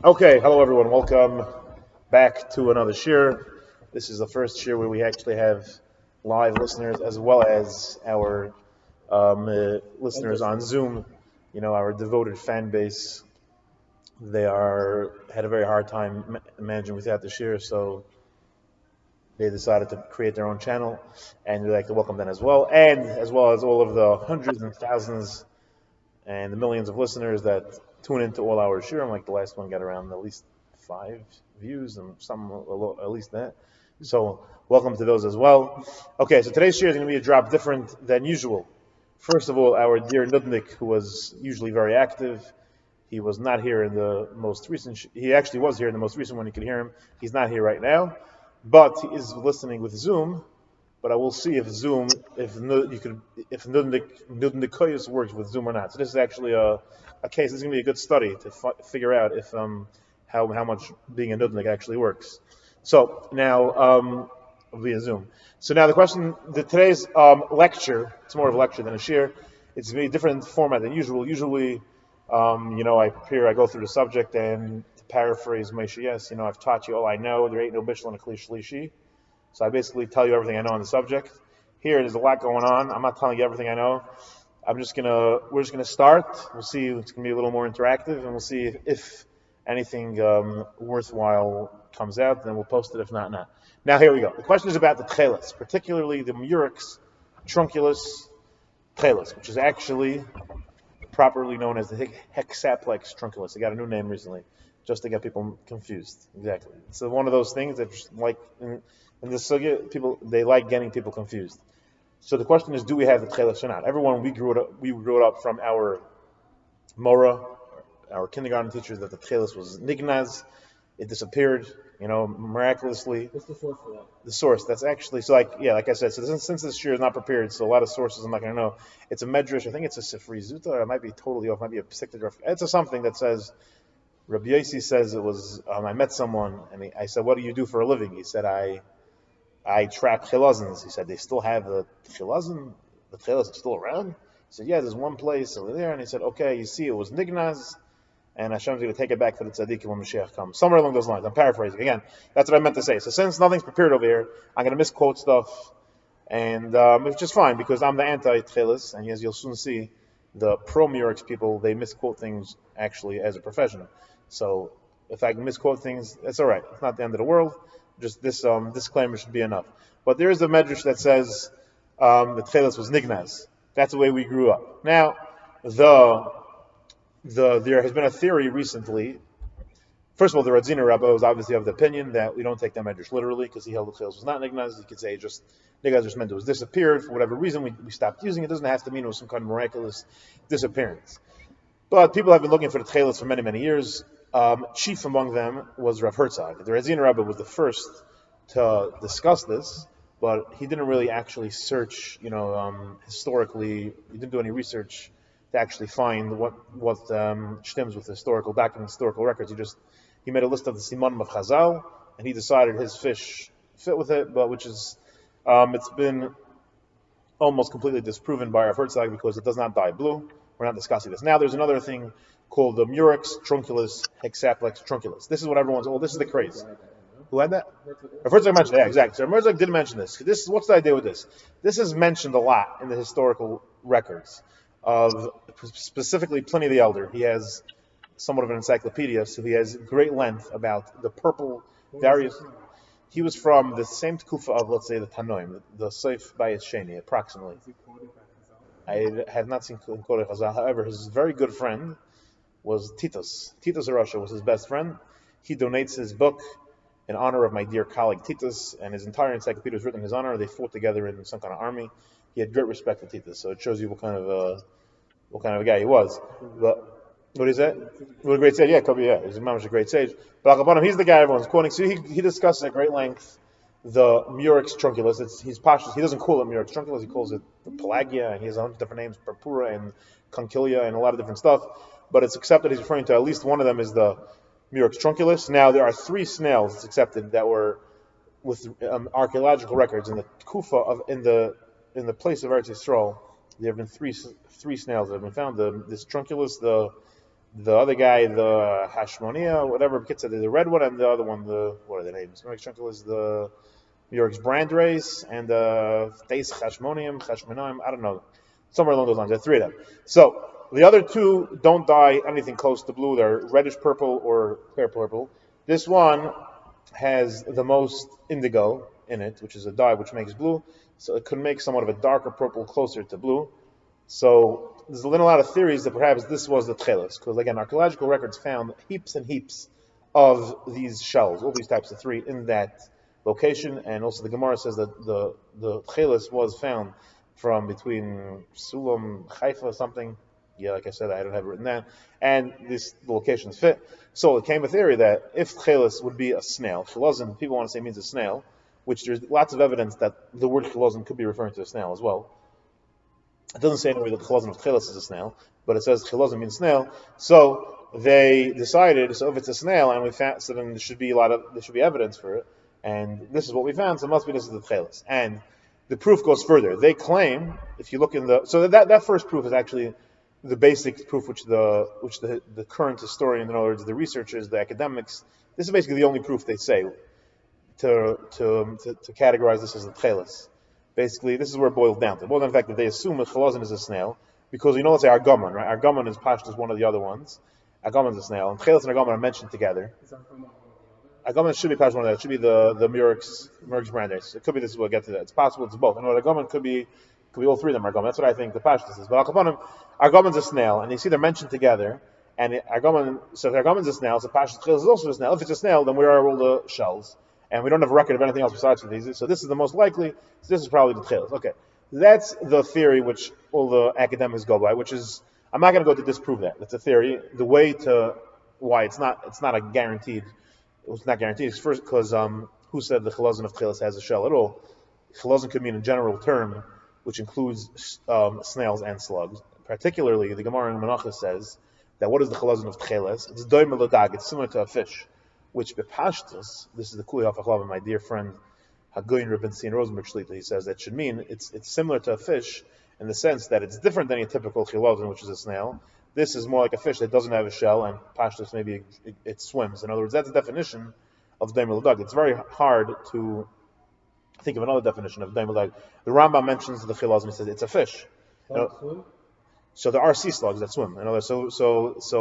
Okay, hello everyone. Welcome back to another shir. This is the first shir where we actually have live listeners as well as our listeners on Zoom. You know, our devoted fan base. They are had a very hard time managing without the shir, so they decided to create their own channel, and we'd like to welcome them as well as all of the hundreds and thousands and the millions of listeners that tune into all our shirim. Like the last one got around at least 5 views and some at least that. So welcome to those as well. Okay, so today's shir is going to be a drop different than usual. First of all, our dear Nudnik, who was usually very active, he was not here in the most recent. He actually was here in the most recent one. You can hear him. He's not here right now, but he is listening with Zoom. But I will see if Zoom, if Nudnikoyus works with Zoom or not. So this is actually a case. This is going to be a good study to figure out if how much being a Nudnik actually works. So now via Zoom. So now the question, today's lecture, it's more of a lecture than a shir. It's a very different format than usual. Usually, I go through the subject and to paraphrase Moshe, yes, I've taught you all I know. There ain't no bishul and a kli shlishi. So I basically tell you everything I know on the subject. Here, there's a lot going on. I'm not telling you everything I know. We're just gonna start. We'll see. It's gonna be a little more interactive, and we'll see if anything worthwhile comes out. Then we'll post it. If not, not. Now here we go. The question is about the techeiles, particularly the Murex trunculus techeiles, which is actually properly known as the hexaplex trunculus. It got a new name recently, just to get people confused. Exactly. So one of those things that, like in the sugya, they like getting people confused. So the question is, do we have the techeiles or not? Everyone, we grew it up from our mora, our kindergarten teachers, that the techeiles was nignaz. It disappeared, miraculously. What's the source for that? The source. That's actually so. Like I said. So since this year is not prepared, so a lot of sources I'm not going to know. It's a medrash. I think it's a Sifri Zuta. Or it might be totally off. It might be a Psikta. It's a something that says. Rabbi Yossi says it was. I met someone and I said, "What do you do for a living?" He said, "I trap chilazins." He said, "They still have the chilazin. The chilaz is still around." He said, "Yeah, there's one place over there." And he said, "Okay, you see, it was nignaz." And Hashem's going to take it back for the tzaddikim when Mashiach comes. Somewhere along those lines. I'm paraphrasing. Again, that's what I meant to say. So since nothing's prepared over here, I'm going to misquote stuff, and it's just fine because I'm the anti-techeiles, and as you'll soon see, the pro-Murex people, they misquote things actually as a profession. So if I can misquote things, it's all right. It's not the end of the world. Just this disclaimer should be enough. But there is a medrash that says the techeiles was nignaz. That's the way we grew up. Now, there has been a theory recently. First of all, the Radziner Rabbi was obviously of the opinion that we don't take that medrash literally because he held the techeiles was not nignaz. He could say nignaz just meant it was disappeared for whatever reason. We stopped using it. It doesn't have to mean it was some kind of miraculous disappearance. But people have been looking for the techeiles for many, many years. Chief among them was Rav Herzog. The Radziner Rabbi was the first to discuss this, but he didn't really actually search, historically. He didn't do any research to actually find what stems with historical documents, historical records. He made a list of the simanim of Chazal, and he decided his fish fit with it, but which is it's been almost completely disproven by Rav Herzog because it does not dye blue. We're not discussing this. Now there's another thing called the Murex trunculus hexaplex trunculus. This is what everyone's. Oh, this is the craze. Who had that? Rav Herzog mentioned it. Yeah, exactly. So Rav Herzog did mention this. What's the idea with this? This is mentioned a lot in the historical records of specifically Pliny the Elder. He has somewhat of an encyclopedia, so he has great length about the purple various. He was from the same kufa of, let's say, the Tanoim, the Seif Bayis Sheni, approximately. I have not seen Kodei Chazal. However, his very good friend was Titus. Titus Arasha was his best friend. He donates his book in honor of my dear colleague Titus, and his entire encyclopedia was written in his honor. They fought together in some kind of army. He had great respect for Titus, so it shows you what kind of a guy he was. But what is that? What a great sage! Yeah, he's a great sage. But he's the guy everyone's quoting. So he discusses at great length the Murex trunculus. He's pashtus. He doesn't call it Murex trunculus. He calls it the Pelagia, and he has a hundred different names, Purpura and Conchilia, and a lot of different stuff. But it's accepted he's referring to at least one of them is the Murex trunculus. Now there are 3 snails it's accepted that were with archaeological records in the Kufa in the place of Eretz Yisrael. There have been three snails that have been found. This trunculus, the The other guy, the Hashmonia, whatever, the red one, and the other one, what are the names? Murex is the Murex brand race, and Teis Hashmonim, I don't know. Somewhere along those lines. There are three of them. So the other two don't dye anything close to blue. They're reddish purple or clear purple. This one has the most indigo in it, which is a dye which makes blue. So it could make somewhat of a darker purple closer to blue. So there's a lot of theories that perhaps this was the techeiles, because again, archaeological records found heaps and heaps of these shells, all these types of three in that location, and also the Gemara says that the techeiles was found from between Sulam, Haifa, something. Yeah, like I said, I don't have it written down, and these locations fit. So it came a theory that if techeiles would be a snail, chilazim, people want to say means a snail, which there's lots of evidence that the word chilazim could be referring to a snail as well. It doesn't say anywhere that chilazim of techeiles is a snail, but it says chilazim means snail. So they decided, so if it's a snail, and we found, so then there should be evidence for it, and this is what we found. So it must be this is the techeiles. And the proof goes further. They claim, if you look in that first proof is actually the basic proof, which the current historian, in other words, the researchers, the academics, this is basically the only proof they say to categorize this as the techeiles. Basically, this is where it boils down to. It boils down to the fact that they assume that chilazim is a snail, because let's say Argaman, right? Argaman is Pashtus, one of the other ones. Argaman is a snail, and techeiles and Argaman are mentioned together. Argaman should be Pashtus one of that. It should be the Murex brand race. It could be this. We'll get to that. It's possible it's both. And Argaman could be all three of them Argaman. That's what I think the Pashtus is. But Argaman's a snail, and you see they're mentioned together. And Argaman, so if Argaman's a snail, so Pashtus techeiles is also a snail. If it's a snail, then where are all the shells? And we don't have a record of anything else besides these. So this is the most likely. So this is probably the techeiles. Okay, that's the theory which all the academics go by. Which is, I'm not going to go to disprove that. That's a theory. The way to why it's not a guaranteed. It's not guaranteed. It's first because who said the chilazim of techeiles has a shell at all? Chilazim could mean a general term which includes snails and slugs. Particularly, the Gemara in Menachos says that what is the chilazim of techeiles? It's doimel l'dag. It's similar to a fish. Which bepashtus, this is the Kuli Hafachlav, my dear friend Hagoyin Rabinstein Rosenberg Shlita, he says that should mean it's similar to a fish in the sense that it's different than a typical chilazim, which is a snail. This is more like a fish that doesn't have a shell, and pashtus maybe it swims. In other words, that's the definition of daimel dag. It's very hard to think of another definition of daimel dag. The Rambam mentions the chilazim. He says it's a fish. So there are sea slugs that swim. So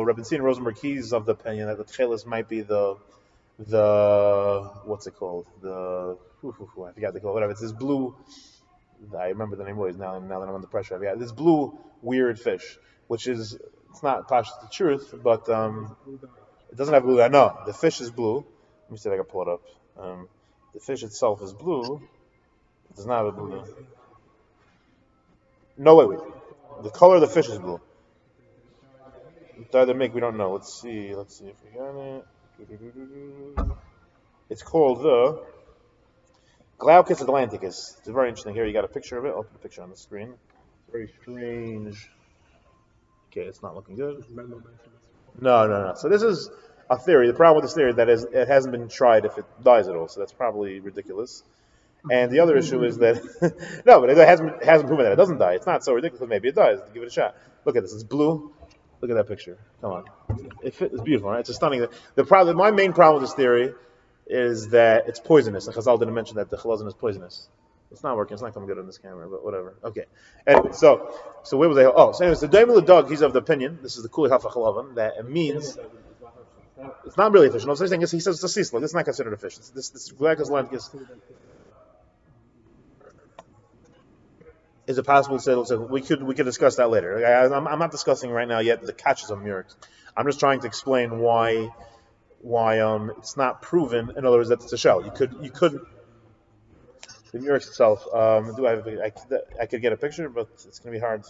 Rabinstein Rosenberg, he's of the opinion that the techeiles might be the what's it called? I forgot the call. Whatever. It's this blue. I remember the name always now that I'm under pressure. I forgot this blue weird fish, which is it's not pashtus the truth, but it doesn't have blue dye. No, the fish is blue. Let me see if I can pull it up. The fish itself is blue. It does not have a blue dye. No, wait. The color of the fish is blue. Dye they make, we don't know. Let's see if we got it. It's called the Glaucus atlanticus. It's very interesting. Here you got a picture of it. I'll put a picture on the screen. It's very strange. Okay, it's not looking good. No. So this is a theory. The problem with this theory is that it hasn't been tried if it dies at all. So that's probably ridiculous. And the other issue is that no, but it hasn't proven that it doesn't die. It's not so ridiculous. Maybe it dies. Give it a shot. Look at this. It's blue. Look at that picture. Come on. It's beautiful, right? It's a stunning. My main problem with this theory is that it's poisonous. And Chazal didn't mention that the chilazim is poisonous. It's not working. It's not coming good on this camera, but whatever. Okay. Anyway, so where was I? So anyways, the daimel dog, he's of the opinion. This is the Kuli Hafachalavan that it means. It's not really a fish. No, so he says it's a sea slug. This is not considered a fish. This Glaucus atlanticus. Is it possible to say we could discuss that later? I'm not discussing right now yet the catches of Murex. I'm just trying to explain why it's not proven. In other words, that it's a shell. You could the Murex itself. I could get a picture, but it's going to be hard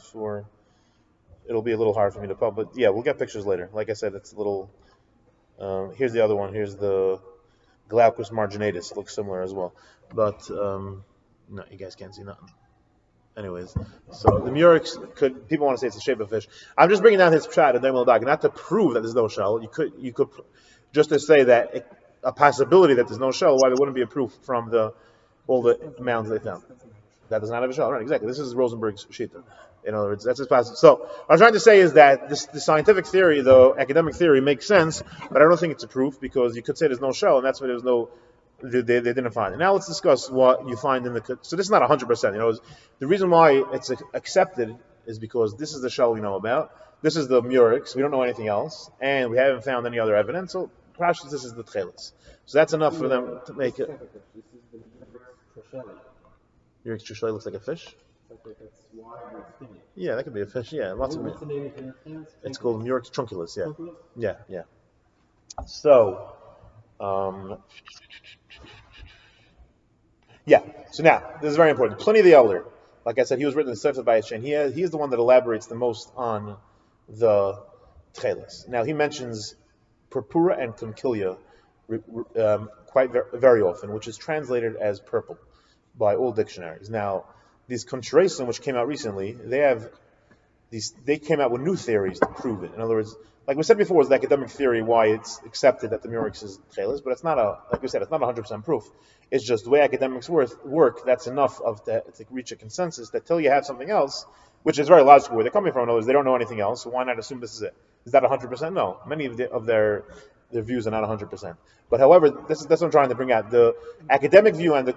it'll be a little hard for me to pub. But yeah, we'll get pictures later. Like I said, it's a little. Here's the other one. Here's the Glaucus marginatus. It looks similar as well, but no, you guys can't see nothing. Anyways, so the Murex people want to say it's the shape of a fish. I'm just bringing down his pshat and daimel dag, not to prove that there's no shell. You could just to say that a possibility that there's no shell. Why there wouldn't be a proof from all the mounds they found that does not have a shell. Right? Exactly. This is Rosenberg's shita. In other words, that's as possible. So what I'm trying to say is that the scientific theory, the academic theory, makes sense, but I don't think it's a proof because you could say there's no shell, and that's why there's no. They didn't find it. Now let's discuss what you find in the. So this is not 100%. The reason why it's accepted is because this is the shell we know about. This is the Murex. We don't know anything else, and we haven't found any other evidence. So perhaps this is the techeiles. So that's enough for them to make it. Murex techeiles looks like a fish. Yeah, that could be a fish. Yeah, lots of. It's called Murex trunculus. Yeah, yeah. So, yeah. So now this is very important. Pliny the Elder, like I said, he was written in the Sefer Bayit He is the one that elaborates the most on the techeiles. Now he mentions purpura and conchilia quite very often, which is translated as purple by all dictionaries. Now, these contrastum, which came out recently, they came out with new theories to prove it. In other words, like we said before, was the academic theory why it's accepted that the Murex is techeiles, but it's not like we said, it's not 100% proof. It's just the way academics work. That's enough to reach a consensus that till you have something else, which is very logical where they're coming from. In other words, they don't know anything else, so why not assume this is it? Is that 100%? No. Many of their views are not 100%. But however, that's what I'm trying to bring out. The academic view and the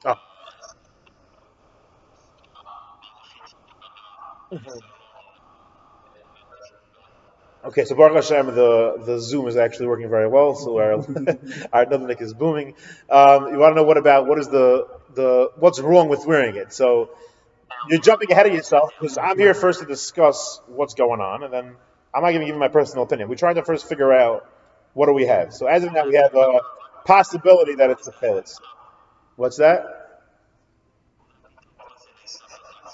oh. Okay, so Baruch Hashem, the Zoom is actually working very well, so our Nubnik is booming. You want to know what is what's wrong with wearing it? So you're jumping ahead of yourself because I'm here first to discuss what's going on, and then I'm not going to give you my personal opinion. We're trying to first figure out what do we have. So as of now, we have a possibility that it's the techeiles. What's that?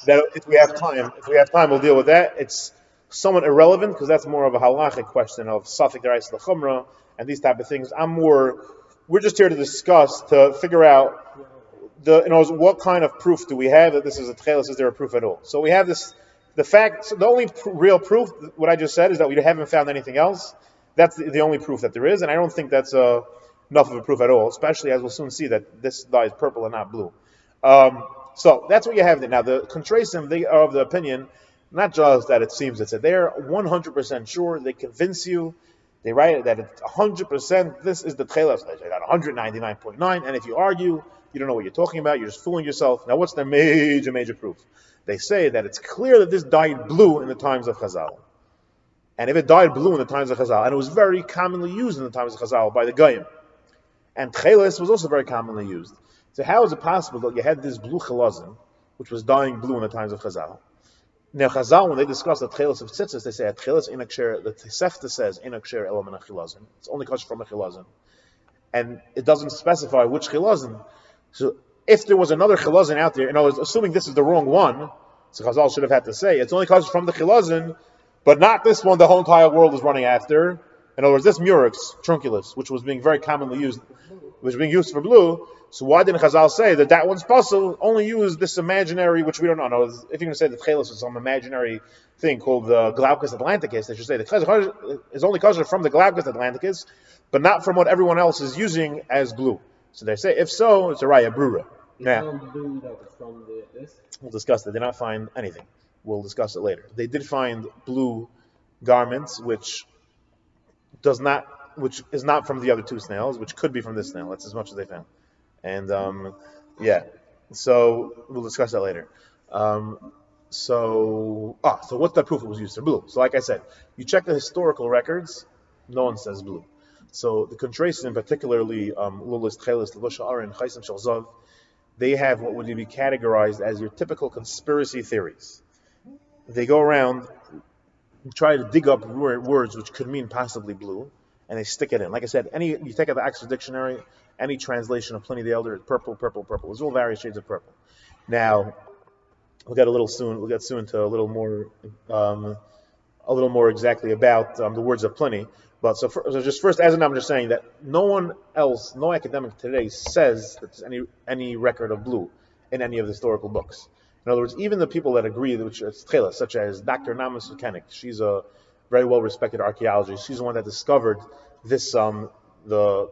That if we have time, we'll deal with that. It's somewhat irrelevant because that's more of a halachic question of safek derais l'chumra and these type of things. We're just here to discuss to figure out what kind of proof do we have that this is a techeiles? Is there a proof at all? So we have the fact. So the only real proof, what I just said, is that we haven't found anything else. That's the only proof that there is, and I don't think that's enough of a proof at all. Especially as we'll soon see that this dye is purple and not blue. So that's what you have there. Now the contrastum, they are of the opinion, not just that it seems it's they're 100% sure. They convince you. They write that it's 100%. This is the techeiles. They got 199.9. And if you argue, you don't know what you're talking about. You're just fooling yourself. Now, what's their major proof? They say that it's clear that this dyed blue in the times of Chazal. And if it dyed blue in the times of Chazal, and it was very commonly used in the times of Chazal by the Goyim, and techeiles was also very commonly used. So how is it possible that you had this blue chilazim, which was dyeing blue in the times of Chazal? Now Chazal, when they discuss the techeiles of tzitzis, they say techeiles in aksher. The Tosefta says in aksher element of chilazim. It's only kosher from a chilazim, and it doesn't specify which chilazim. So if there was another chilazim out there, and I was assuming this is the wrong one, so Chazal should have had to say it's only kosher from the chilazim, but not this one. The whole entire world is running after. In other words, this Murex trunculus, which was being very commonly used, was being used for blue. So why didn't Chazal say that one's possible? Only use this imaginary, which we don't know. If you're going to say the techeiles is some imaginary thing called the Glaucus Atlanticus, they should say the techeiles is only kosher from the Glaucus Atlanticus, but not from what everyone else is using as blue. So they say, if so, it's a raya brura. Now, we'll discuss that. They did not find anything. We'll discuss it later. They did find blue garments, which is not from the other two snails, which could be from this snail. That's as much as they found. And so we'll discuss that later. So what's the proof it was used for blue? So like I said, you check the historical records, no one says blue. So the contrastum, particularly Lulis, Techeiles, Levusha Aron, Chaisim Shalzav, they have what would be categorized as your typical conspiracy theories. They go around, try to dig up words which could mean possibly blue, and they stick it in. Like I said, you take out the Oxford Dictionary, any translation of Pliny the Elder is purple, purple, purple. There's all various shades of purple. Now, we'll get soon to a little more exactly about the words of Pliny. But so just first, as I'm just saying that no academic today says that there's any record of blue in any of the historical books. In other words, even the people that agree, which is techeiles, such as Dr. Namas Kenik, she's a very well-respected archaeologist. She's the one that discovered this the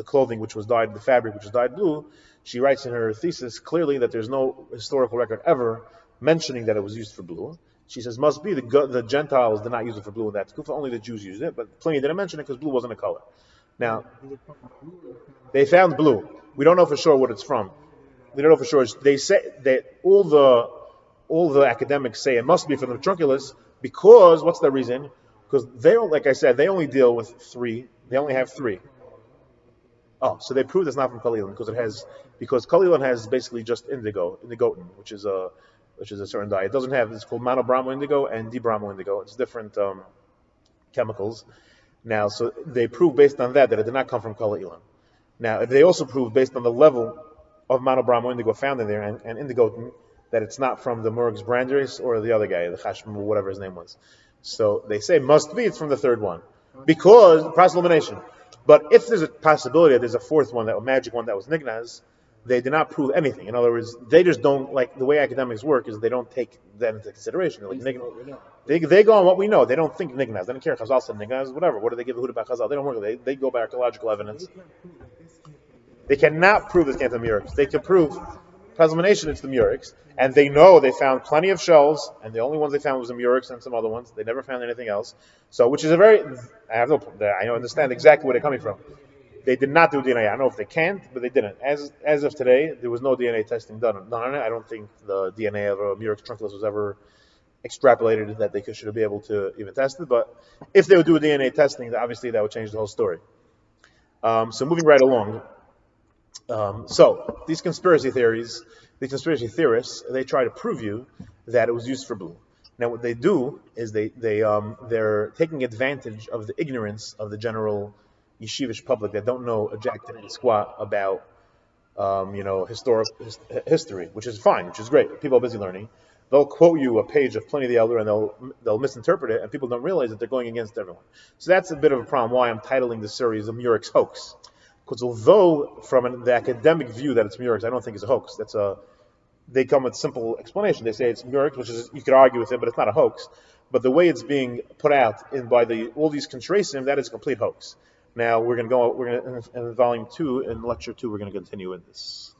clothing which was dyed, the fabric which was dyed blue, she writes in her thesis clearly that there's no historical record ever mentioning that it was used for blue. She says must be the Gentiles did not use it for blue in that kufa, only the Jews used it, but Pliny didn't mention it because blue wasn't a color. Now, they found blue. We don't know for sure what it's from. We don't know for sure. They say that all the academics say it must be from the techeiles because what's the reason? Because they, like I said, they only deal with three. They only have three. Oh, so they proved it's not from Kalilan because Kalilan has basically just indigotin, which is a certain dye. It doesn't have. It's called monobromo indigo and dibromo indigo. It's different chemicals. Now, so they proved based on that it did not come from Kalilan. Now, they also proved based on the level of monobromo indigo found in there and indigotin that it's not from the Murex brand race or the other guy, the Chashma, whatever his name was. So they say must be it's from the third one because process elimination. But if there's a possibility that there's a fourth one, that a magic one that was nignaz, they did not prove anything. In other words, they just don't, like the way academics work is they don't take that into consideration. They're like, they go on what we know. They don't think nignaz. They don't care. Chazal said nignaz, whatever. What do they give a hoot about Chazal? They don't work. They go by archaeological evidence. They cannot prove this came from the Murex. They can prove presumption it's the Murex, and they know they found plenty of shells, and the only ones they found was the Murex and some other ones. They never found anything else. So, which is I understand exactly where they're coming from. They did not do DNA. I don't know if they can't, but they didn't. As of today, there was no DNA testing done on it. I don't think the DNA of a Murex trunculus was ever extrapolated that they should be able to even test it. But if they would do a DNA testing, obviously that would change the whole story. So moving right along. So these conspiracy theorists, they try to prove you that it was used for blue. Now what they do is they're taking advantage of the ignorance of the general yeshivish public that don't know a jack diddly squat about history, which is fine, which is great. People are busy learning. They'll quote you a page of Pliny the Elder and they'll misinterpret it, and people don't realize that they're going against everyone. So that's a bit of a problem why I'm titling the series the Murex Hoax. Because although from the academic view that it's Murex, I don't think it's a hoax. They come with simple explanation. They say it's Murex, which is, you could argue with it, but it's not a hoax. But the way it's being put out by all these contrasim, that is a complete hoax. Now we're going to in volume 2, in lecture 2, we're going to continue with this.